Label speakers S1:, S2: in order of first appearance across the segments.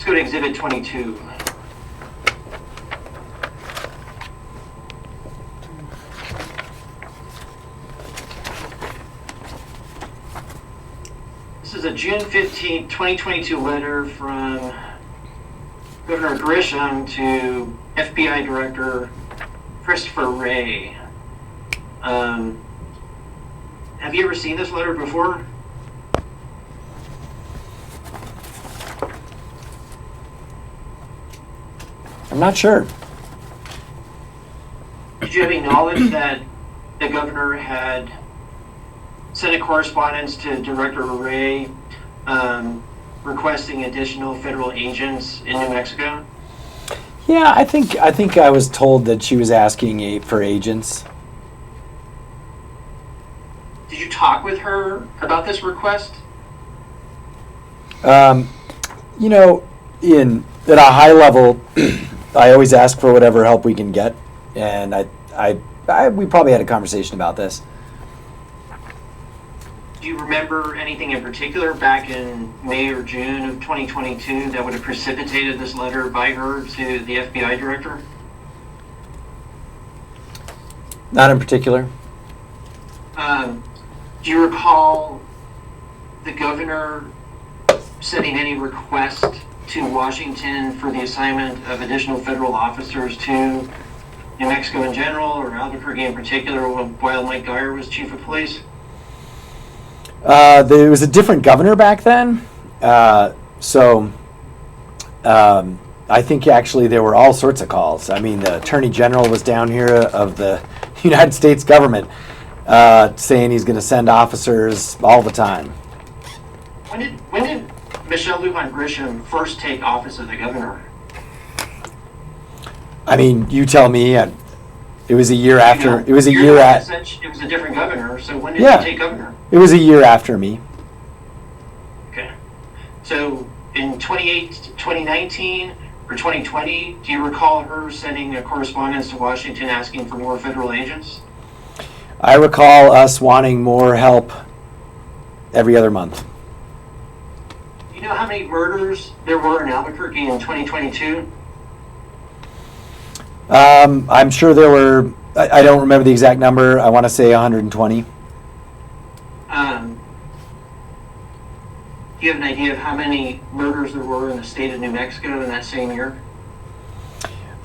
S1: Let's go to Exhibit 22. This is a June 15, 2022 letter from Governor Grisham to FBI Director Christopher Wray. Have you ever seen this letter before?
S2: I'm not sure.
S1: Did you have any knowledge that the governor had sent a correspondence to Director Wray requesting additional federal agents in New Mexico?
S2: Yeah, I think I was told that she was asking for agents.
S1: Did you talk with her about this request?
S2: You know, at a high level, I always ask for whatever help we can get, and we probably had a conversation about this.
S1: Do you remember anything in particular back in May or June of 2022 that would have precipitated this letter by her to the FBI director?
S2: Not in particular.
S1: Do you recall the governor sending any request to Washington for the assignment of additional federal officers to New Mexico in general, or Albuquerque in particular, while Mike Geyer was chief of police?
S2: There was a different governor back then, so I think actually there were all sorts of calls. I mean, the Attorney General was down here of the United States government saying he's going to send officers all the time.
S1: When did Michelle Lujan Grisham first take office as the governor?
S2: I mean, you tell me. It was a year after. It was a
S1: You're
S2: year
S1: the one
S2: at.
S1: that said it was a different governor. So when did
S2: Yeah.
S1: he take governor?
S2: It was a year after me.
S1: Okay. So in 2019 or 2020, do you recall her sending a correspondence to Washington asking for more federal agents?
S2: I recall us wanting more help every other month.
S1: Do you know how many murders there were in Albuquerque in 2022?
S2: I'm sure there were. I don't remember the exact number. I want to say 120.
S1: Do you have an idea of how many murders there were in the state of New Mexico in that same year?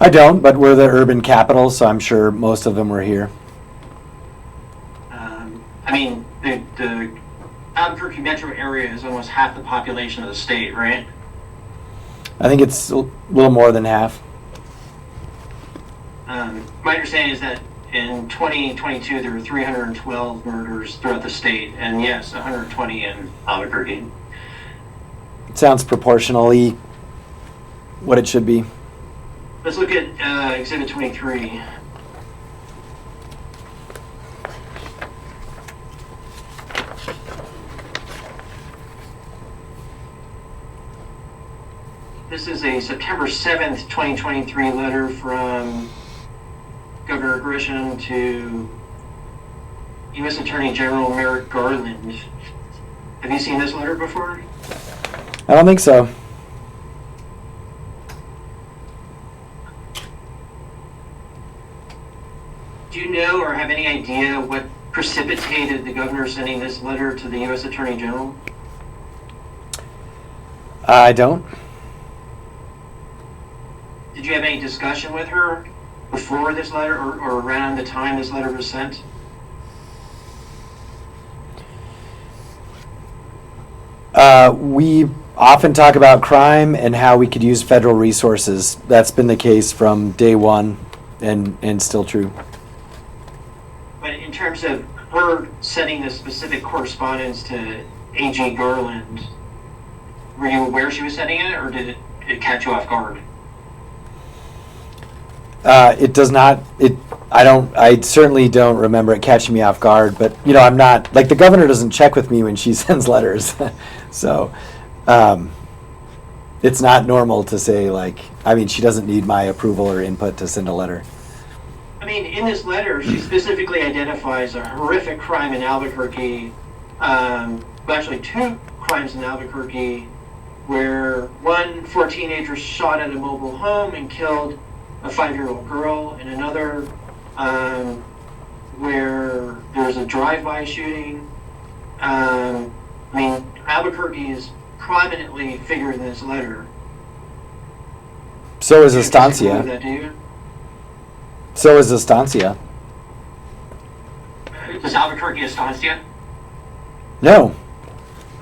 S2: I don't, but we're the urban capital, so I'm sure most of them were here.
S1: I mean, the Albuquerque metro area is almost half the population of the state, right?
S2: I think it's a little more than half.
S1: My understanding is that in 2022 there were 312 murders throughout the state, and yes, 120 in Albuquerque.
S2: It sounds proportionally what it should be.
S1: Let's look at Exhibit 23. This is a September 7th, 2023 letter from Governor Grisham to U.S. Attorney General Merrick Garland. Have you seen this letter before?
S2: I don't think so.
S1: Do you know or have any idea what precipitated the governor sending this letter to the U.S. Attorney General?
S2: I don't.
S1: Did you have any discussion with her before this letter or around the time this letter was sent?
S2: We often talk about crime and how we could use federal resources. That's been the case from day one and still true.
S1: But in terms of her sending this specific correspondence to A.G. Garland, were you aware she was sending it, or did it catch you off guard?
S2: It does not. I certainly don't remember it catching me off guard. But I'm not like the governor doesn't check with me when she sends letters, so it's not normal to say she doesn't need my approval or input to send a letter.
S1: I mean, in this letter, she specifically identifies a horrific crime in Albuquerque. Actually, two crimes in Albuquerque where four teenagers shot at a mobile home and killed a 5-year-old girl, and another where there's a drive-by shooting. I mean, Albuquerque is prominently figured in this letter.
S2: So is
S1: You don't disagree with
S2: Estancia.
S1: that, do you?
S2: So is Estancia.
S1: Is Albuquerque Estancia?
S2: No.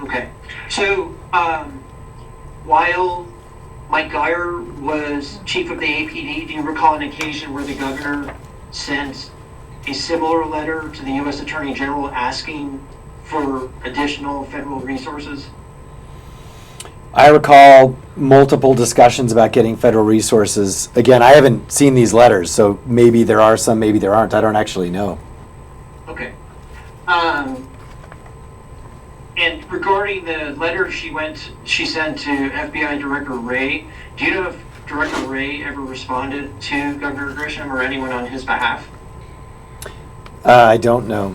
S1: Okay. So, while Mike Geyer was chief of the APD, do you recall an occasion where the governor sent a similar letter to the U.S. Attorney General asking for additional federal resources?
S2: I recall multiple discussions about getting federal resources. Again, I haven't seen these letters, so maybe there are some, maybe there aren't. I don't actually know.
S1: Okay. And regarding the letter she sent to FBI Director Wray, do you know if Director Wray ever responded to Governor Grisham or anyone on his behalf?
S2: I don't know.